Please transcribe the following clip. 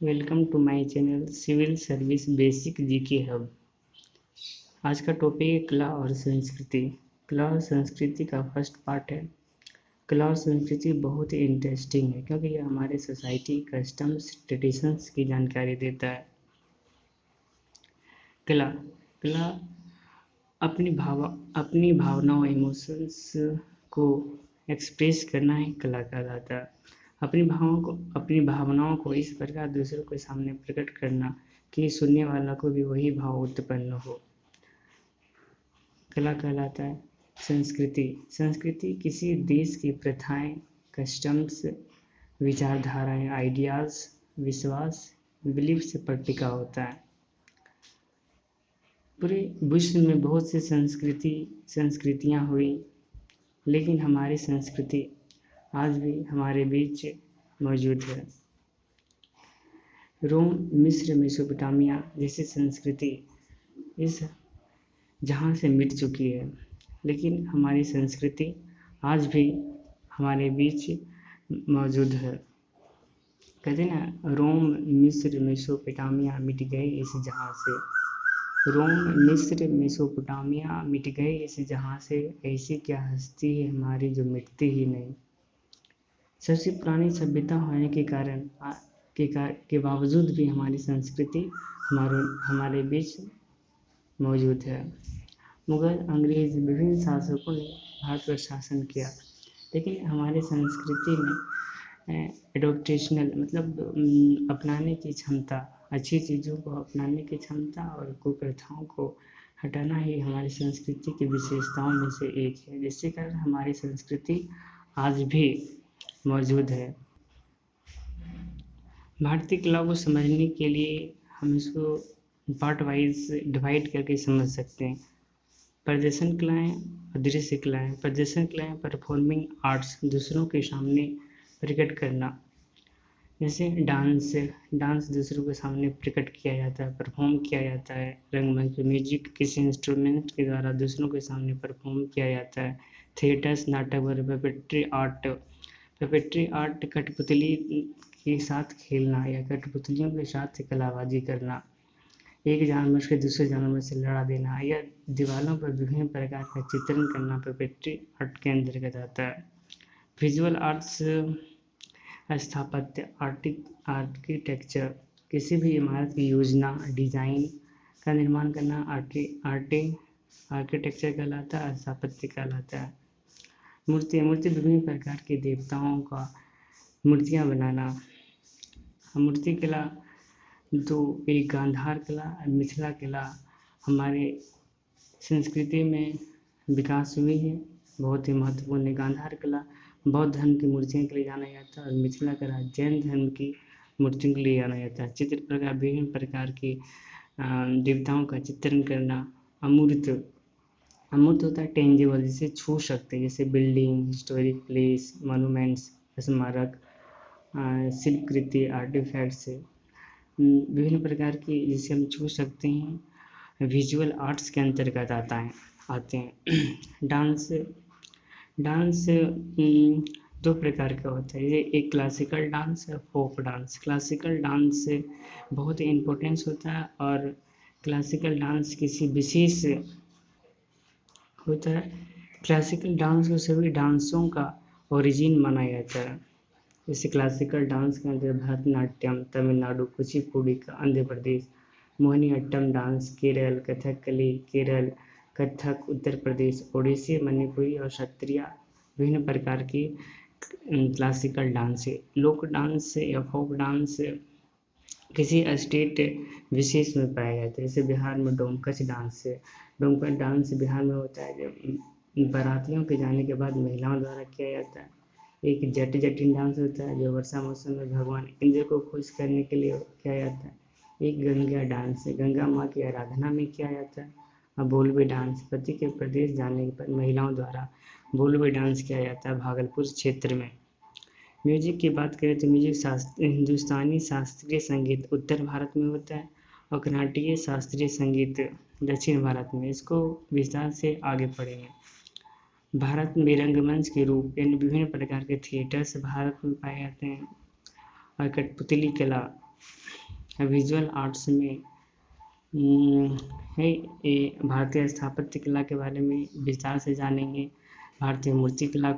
Welcome to my channel civil service basic GK hub. आज का topic है कला और संस्कृति। कला और संस्कृति का फर्स्ट पार्ट है। कला और संस्कृति बहुत ही इंटरेस्टिंग है क्योंकि ये हमारे सोसाइटी कस्टम्स ट्रेडिशंस की जानकारी देता है। कला कला अपनी भावनाओं इमोशंस को एक्सप्रेस करना ही कला कहलाता है। अपनी भावनाओं को इस प्रकार दूसरों के सामने प्रकट करना कि सुनने वाला को भी वही भाव उत्पन्न हो, कला कहलाता है। संस्कृति किसी देश की प्रथाएं, कस्टम्स, विचारधाराएं, आइडियाज, विश्वास, बिलीफ्स पर टिका होता है। पूरे विश्व में बहुत सी संस्कृतियाँ हुई, लेकिन हमारी संस्कृति आज भी हमारे बीच मौजूद है। रोम, मिस्र, मेसोपोटामिया जैसी संस्कृति इस जहाँ से मिट चुकी है, लेकिन हमारी संस्कृति आज भी हमारे बीच मौजूद है। कहते हैं ना, रोम, मिस्र, मेसोपोटामिया मिट गए इस जहाँ से। रोम, मिस्र, मेसोपोटामिया मिट गए इस जहाँ से, ऐसी क्या हस्ती है हमारी जो मिटती ही नहीं। सबसे पुरानी सभ्यता होने के कारण के बावजूद भी हमारी संस्कृति हमारे बीच मौजूद है। मुगल, अंग्रेज, विभिन्न शासकों ने भारत पर शासन किया, लेकिन हमारी संस्कृति में एडोप्टेशनल मतलब अपनाने की क्षमता, अच्छी चीज़ों को अपनाने की क्षमता और कुप्रथाओं को हटाना ही हमारी संस्कृति की विशेषताओं में से एक है, जिसके कारण हमारी संस्कृति आज भी मौजूद है। भारतीय कला को समझने के लिए हम इसको पार्ट वाइज डिवाइड करके समझ सकते हैं। प्रदर्शन कलाएँ और दृश्य कलाएँ। प्रदर्शन कलाएँ परफॉर्मिंग आर्ट्स, दूसरों के सामने प्रकट करना, जैसे डांस दूसरों के सामने प्रकट किया जाता है, परफॉर्म किया जाता है। रंगमंच, म्यूजिक किसी इंस्ट्रूमेंट के द्वारा दूसरों के सामने परफॉर्म किया जाता है। थिएटर्स, नाटक और पेपेट्री आर्ट कठपुतली के साथ खेलना या कठपुतलियों के साथ कलाबाजी करना, एक जानवर से दूसरे जानवर से लड़ा देना या दीवारों पर विभिन्न प्रकार का चित्रण करना पेपेट्री आर्ट के अंतर्गत आता है। विजुअल आर्ट्स, स्थापत्य, आर्किटेक्चर, किसी भी इमारत की योजना, डिजाइन का निर्माण करना आर्किटेक्चर कहलाता है, स्थापत्य कहलाता है। मूर्ति विभिन्न प्रकार के देवताओं का मूर्तियाँ बनाना। मूर्ति कला तो एक गांधार कला, मिथिला कला हमारे संस्कृति में विकास हुई है, बहुत ही महत्वपूर्ण है। गांधार कला बौद्ध धर्म की मूर्तियों के लिए जाना जाता है और मिथिला कला जैन धर्म की मूर्तियों के लिए जाना जाता है। चित्र प्रकार, विभिन्न प्रकार की देवताओं का चित्रण करना। अमूर्त होता है टेंजिबल, जिसे छू सकते हैं, जैसे बिल्डिंग, हिस्टोरिक प्लेस, मोनूमेंट्स, स्मारक, शिल्पकृति, आर्टिफैक्ट्स, विभिन्न प्रकार की जिसे हम छू सकते हैं, विजुअल आर्ट्स के अंतर्गत आते हैं। डांस दो प्रकार का होता है, एक क्लासिकल डांस और फोक डांस। क्लासिकल डांस बहुत इम्पोर्टेंस होता है और क्लासिकल डांस किसी विशेष होता है। क्लासिकल डांस को सभी डांसों का ओरिजिन माना जाता है। जैसे क्लासिकल डांस के अंदर भरतनाट्यम तमिलनाडु, कुचिपुड़ी का आंध्र प्रदेश, मोहिनीअट्टम डांस केरल, कथकली केरल, कथक उत्तर प्रदेश, ओडिसी, मणिपुरी और सत्रिया विभिन्न प्रकार की क्लासिकल डांस है। लोक डांस या फोक डांस किसी स्टेट विशेष में पाया जाता है, जैसे बिहार में डोमकच डांस है। डोमकच डांस बिहार में होता है, जब बारातियों के जाने के बाद महिलाओं द्वारा किया जाता है। एक जटिन डांस होता है जो वर्षा मौसम में भगवान इंद्र को खुश करने के लिए किया जाता है। एक गंगा डांस है, गंगा माँ की आराधना में किया जाता है। और बोलबे डांस, पति के प्रदेश जाने पर महिलाओं द्वारा बोलबे डांस किया जाता है भागलपुर क्षेत्र में। म्यूजिक की बात करें तो हिंदुस्तानी शास्त्रीय संगीत उत्तर भारत में होता है और कर्नाटकीय शास्त्रीय संगीत दक्षिण भारत में। इसको विस्तार से आगे पढ़ेंगे। भारत में रंगमंच के रूप यानी विभिन्न प्रकार के थिएटर्स भारत में पाए जाते हैं। और कठपुतली कला विजुअल आर्ट्स में है ये भारतीय स्थापत्य कला के बारे में विस्तार से जानेंगे, भारतीय मूर्ति कला को